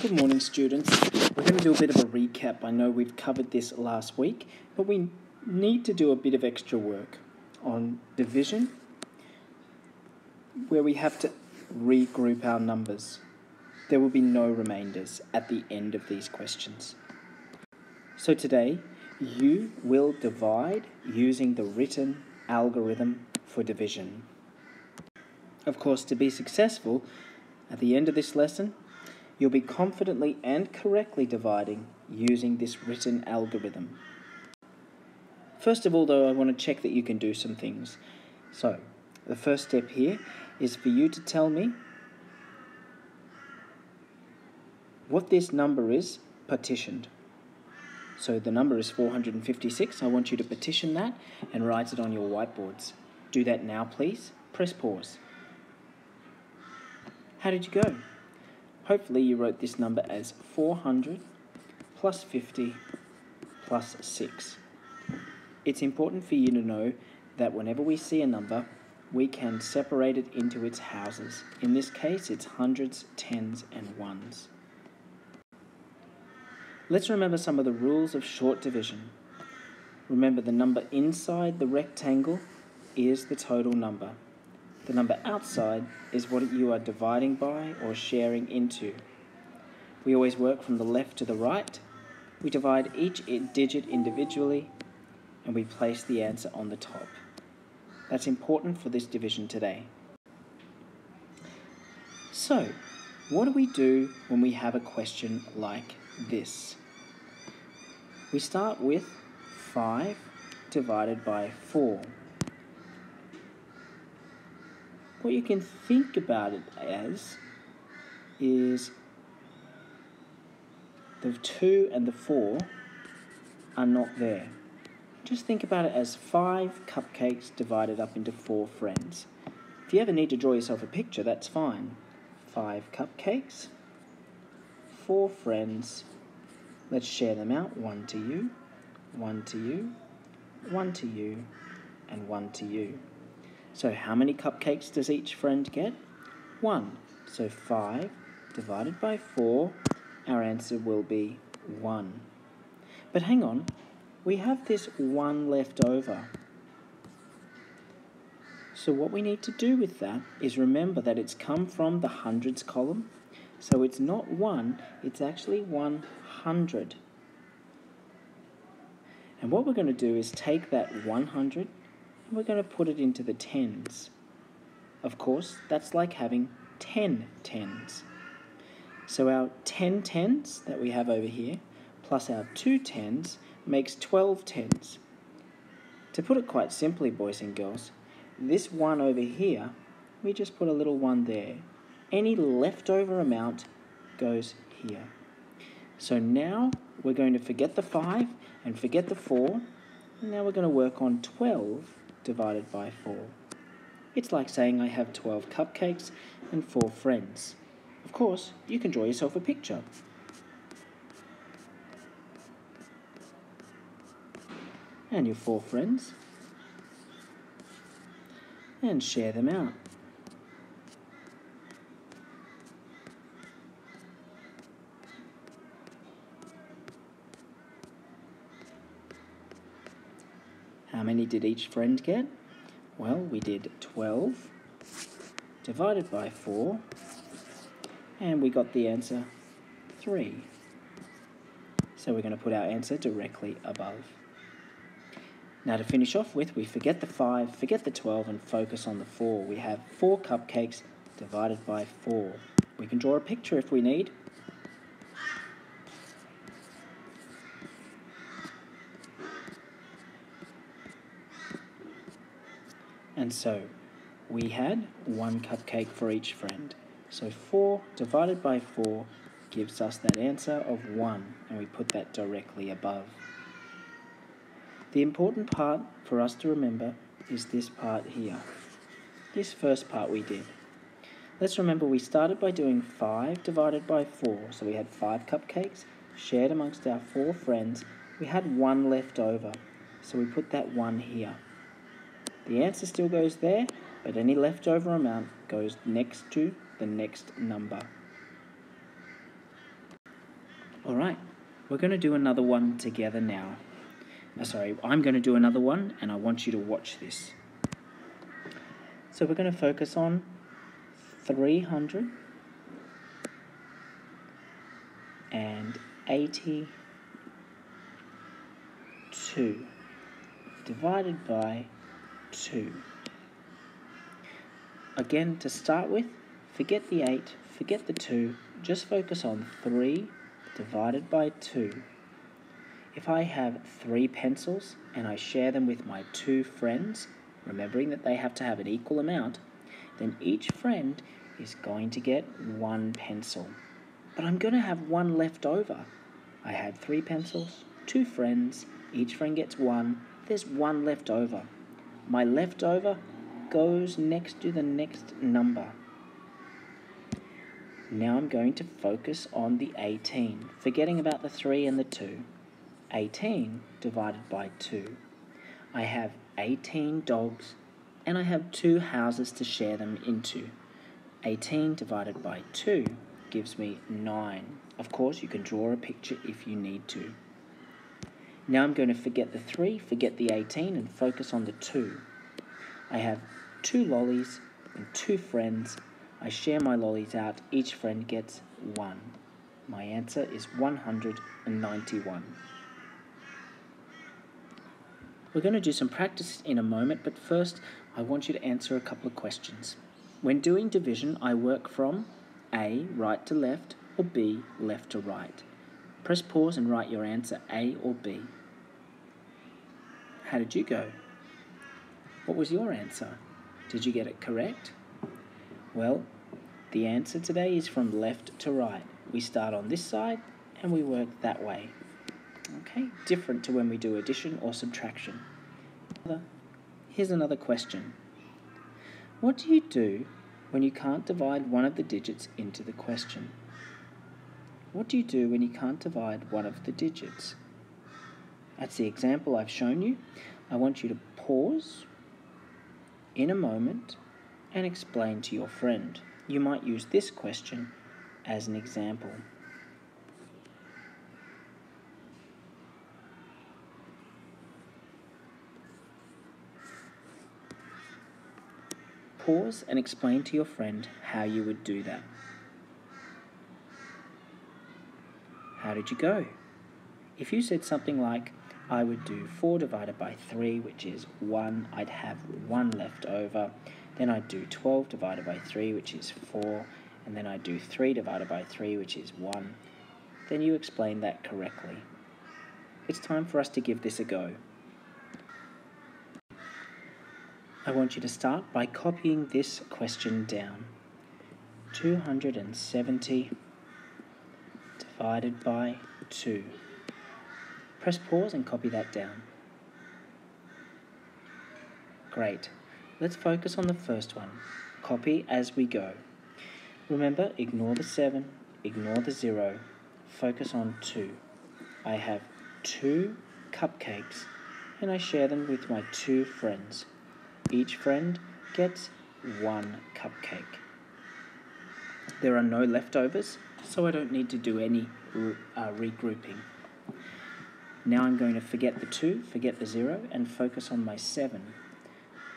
Good morning, students. We're going to do a bit of a recap. I know we've covered this last week, but we need to do a bit of extra work on division, where we have to regroup our numbers. There will be no remainders at the end of these questions. So today, you will divide using the written algorithm for division. Of course, to be successful, at the end of this lesson, you'll be confidently and correctly dividing using this written algorithm. First of all, though, I want to check that you can do some things. So, the first step here is for you to tell me what this number is partitioned. So the number is 456. I want you to partition that and write it on your whiteboards. Do that now, please. Press pause. How did you go? Hopefully you wrote this number as 400 plus 50 plus 6. It's important for you to know that whenever we see a number, we can separate it into its houses. In this case, it's hundreds, tens, and ones. Let's remember some of the rules of short division. Remember, the number inside the rectangle is the total number. The number outside is what you are dividing by or sharing into. We always work from the left to the right. We divide each digit individually and we place the answer on the top. That's important for this division today. So, what do we do when we have a question like this? We start with 5 divided by 4. What you can think about it as is the 2 and the 4 are not there. Just think about it as 5 cupcakes divided up into 4 friends. If you ever need to draw yourself a picture, that's fine. 5 cupcakes, 4 friends. Let's share them out. 1 to you, 1 to you, 1 to you, and 1 to you. So how many cupcakes does each friend get? 1. So 5 divided by 4, our answer will be 1. But hang on, we have this 1 left over. So what we need to do with that is remember that it's come from the hundreds column. So it's not 1, it's actually 100. And what we're going to do is take that 100 and we're going to put it into the tens. Of course, that's like having 10 tens. So our 10 tens that we have over here, plus our 2 tens, makes 12 tens. To put it quite simply, boys and girls, this 1 over here, we just put a little 1 there. Any leftover amount goes here. So now we're going to forget the 5 and forget the 4, and now we're going to work on 12 divided by 4. It's like saying I have 12 cupcakes and 4 friends. Of course, you can draw yourself a picture. And your 4 friends. And share them out. How many did each friend get? Well, we did 12 divided by 4, and we got the answer 3. So we're going to put our answer directly above. Now to finish off with, we forget the 5, forget the 12, and focus on the 4. We have 4 cupcakes divided by 4. We can draw a picture if we need. And so we had 1 cupcake for each friend. So 4 divided by 4 gives us that answer of 1, and we put that directly above. The important part for us to remember is this part here. This first part we did. Let's remember we started by doing 5 divided by 4. So we had 5 cupcakes shared amongst our 4 friends. We had 1 left over, so we put that 1 here. The answer still goes there, but any leftover amount goes next to the next number. Alright, we're going to do another one together now. I'm going to do another one and I want you to watch this. So we're going to focus on 382 divided by 2. Again, to start with, forget the 8, forget the 2, just focus on 3 divided by 2. If I have 3 pencils and I share them with my 2 friends, remembering that they have to have an equal amount, then each friend is going to get 1 pencil. But I'm going to have 1 left over. I had 3 pencils, 2 friends, each friend gets 1, there's 1 left over. My leftover goes next to the next number. Now I'm going to focus on the 18, forgetting about the 3 and the 2. 18 divided by 2. I have 18 dogs and I have 2 houses to share them into. 18 divided by 2 gives me 9. Of course, you can draw a picture if you need to. Now I'm going to forget the 3, forget the 18 and focus on the 2. I have 2 lollies and 2 friends. I share my lollies out, each friend gets 1. My answer is 191. We're going to do some practice in a moment, but first I want you to answer a couple of questions. When doing division, I work from A, right to left, or B, left to right. Press pause and write your answer, A or B. How did you go? What was your answer? Did you get it correct? Well, the answer today is from left to right. We start on this side and we work that way. Okay, different to when we do addition or subtraction. Here's another question. What do you do when you can't divide one of the digits into the question? What do you do when you can't divide one of the digits? That's the example I've shown you. I want you to pause in a moment and explain to your friend. You might use this question as an example. Pause and explain to your friend how you would do that. How did you go? If you said something like, I would do 4 divided by 3, which is 1, I'd have 1 left over. Then I'd do 12 divided by 3, which is 4. And then I'd do 3 divided by 3, which is 1. Then you explained that correctly. It's time for us to give this a go. I want you to start by copying this question down. 270 divided by 2. Press pause and copy that down. Great. Let's focus on the first one. Copy as we go. Remember, ignore the 7, ignore the 0. Focus on 2. I have 2 cupcakes and I share them with my 2 friends. Each friend gets 1 cupcake. There are no leftovers, so I don't need to do any regrouping. Now I'm going to forget the 2, forget the 0, and focus on my 7.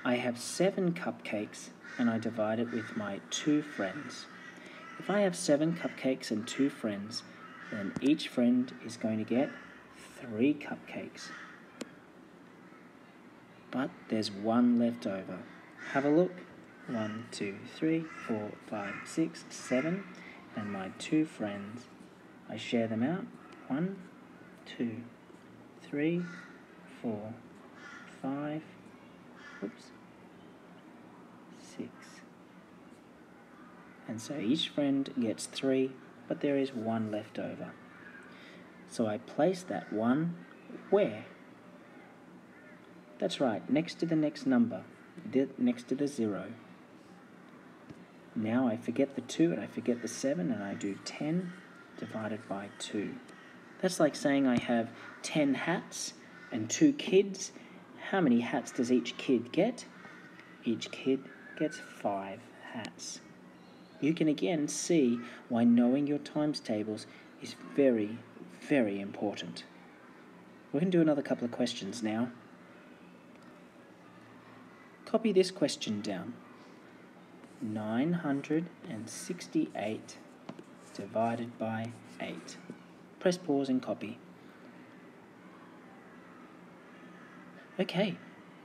I have 7 cupcakes, and I divide it with my 2 friends. If I have 7 cupcakes and 2 friends, then each friend is going to get 3 cupcakes. But there's 1 left over. Have a look. 1, 2, 3, 4, 5, 6, 7, and my 2 friends. I share them out. 1, 2, 3, 4, 5, 6. And so each friend gets 3, but there is 1 left over. So I place that 1 where? That's right, next to the next number, next to the 0. Now I forget the 2 and I forget the 7 and I do 10 divided by 2. That's like saying I have 10 hats and 2 kids. How many hats does each kid get? Each kid gets 5 hats. You can again see why knowing your times tables is very, very important. We're going to do another couple of questions now. Copy this question down. 968 divided by 8. Press pause and copy. Okay,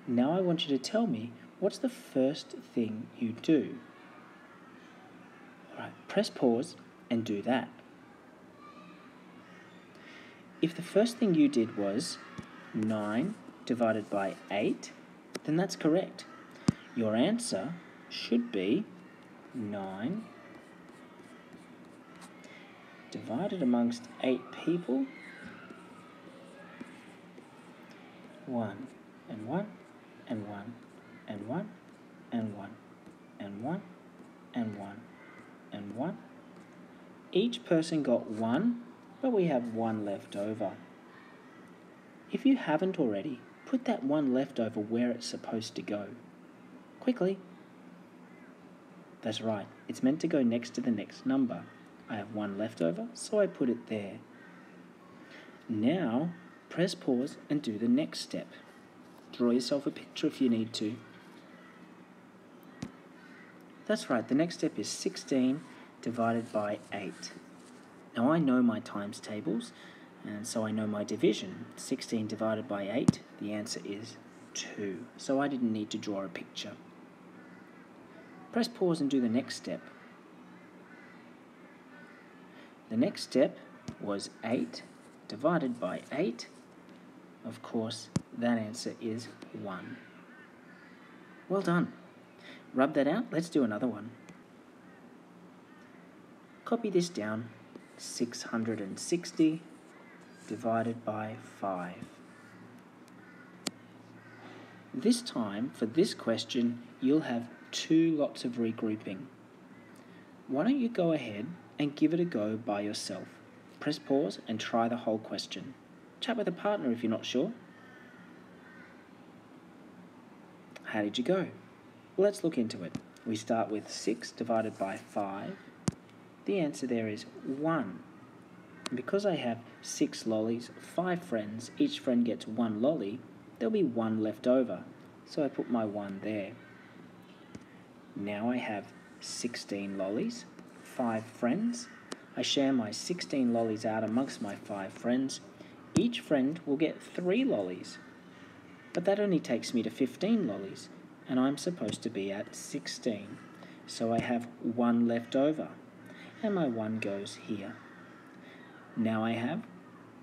now I want you to tell me what's the first thing you do. Alright, press pause and do that. If the first thing you did was 9 divided by 8, then that's correct. Your answer should be 9 divided amongst 8 people, 1 and 1 and 1 and 1 and 1 and 1 and 1 and 1. Each person got 1, but we have 1 left over. If you haven't already, put that 1 left over where it's supposed to go. Quickly. That's right, it's meant to go next to the next number. I have 1 left over, so I put it there. Now, press pause and do the next step. Draw yourself a picture if you need to. That's right, the next step is 16 divided by 8. Now I know my times tables, and so I know my division. 16 divided by 8, the answer is 2. So I didn't need to draw a picture. Press pause and do the next step. The next step was 8 divided by 8. Of course, that answer is 1. Well done. Rub that out. Let's do another one. Copy this down. 660 divided by 5. This time, for this question, you'll have 2 lots of regrouping. Why don't you go ahead and give it a go by yourself. Press pause and try the whole question. Chat with a partner if you're not sure. How did you go? Let's look into it. We start with 6 divided by 5. The answer there is 1. And because I have 6 lollies, 5 friends, each friend gets 1 lolly, there'll be 1 left over. So I put my 1 there. Now I have 16 lollies, 5 friends. I share my 16 lollies out amongst my 5 friends. Each friend will get 3 lollies. But that only takes me to 15 lollies, and I'm supposed to be at 16. So I have 1 left over, and my 1 goes here. Now I have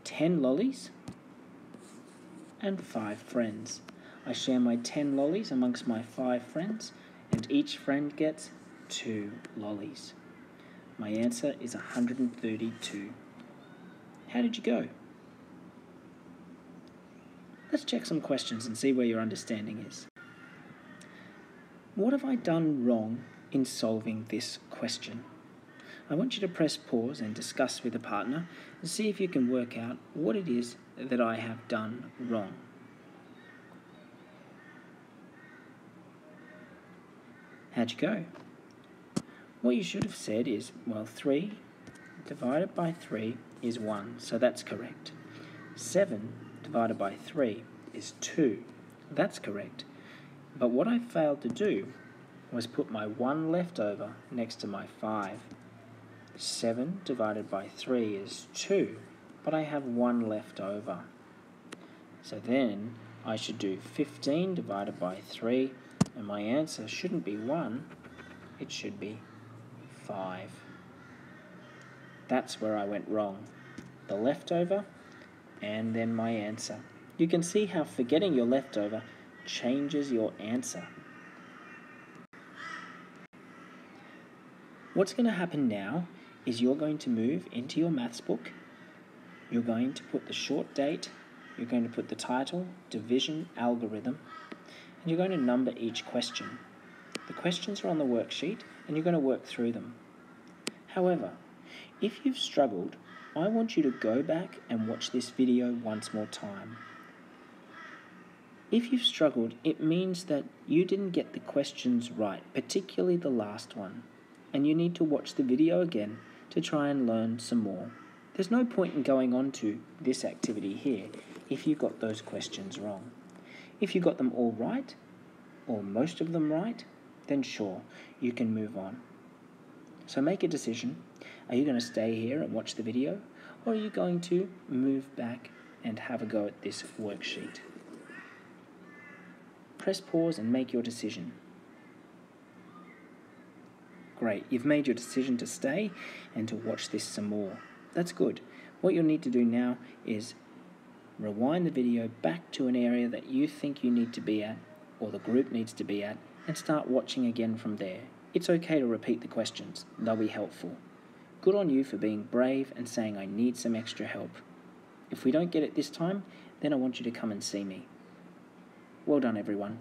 10 lollies and 5 friends. I share my 10 lollies amongst my 5 friends, and each friend gets 2 lollies. My answer is 132. How did you go? Let's check some questions and see where your understanding is. What have I done wrong in solving this question? I want you to press pause and discuss with a partner and see if you can work out what it is that I have done wrong. How'd you go? What you should have said is, well, 3 divided by 3 is 1, so that's correct. 7 divided by 3 is 2, that's correct. But what I failed to do was put my 1 left over next to my 5. 7 divided by 3 is 2, but I have 1 left over. So then I should do 15 divided by 3, and my answer shouldn't be 1, it should be 5. That's where I went wrong. The leftover and then my answer. You can see how forgetting your leftover changes your answer. What's going to happen now is you're going to move into your maths book. You're going to put the short date, you're going to put the title, division, algorithm, and you're going to number each question. The questions are on the worksheet and you're going to work through them. However, if you've struggled, I want you to go back and watch this video once more time. If you've struggled, it means that you didn't get the questions right, particularly the last one, and you need to watch the video again to try and learn some more. There's no point in going on to this activity here if you got those questions wrong. If you got them all right, or most of them right, then sure, you can move on. So make a decision. Are you going to stay here and watch the video, or are you going to move back and have a go at this worksheet? Press pause and make your decision. Great, you've made your decision to stay and to watch this some more. That's good. What you'll need to do now is rewind the video back to an area that you think you need to be at, or the group needs to be at, and start watching again from there. It's okay to repeat the questions. They'll be helpful. Good on you for being brave and saying, I need some extra help. If we don't get it this time, then I want you to come and see me. Well done, everyone.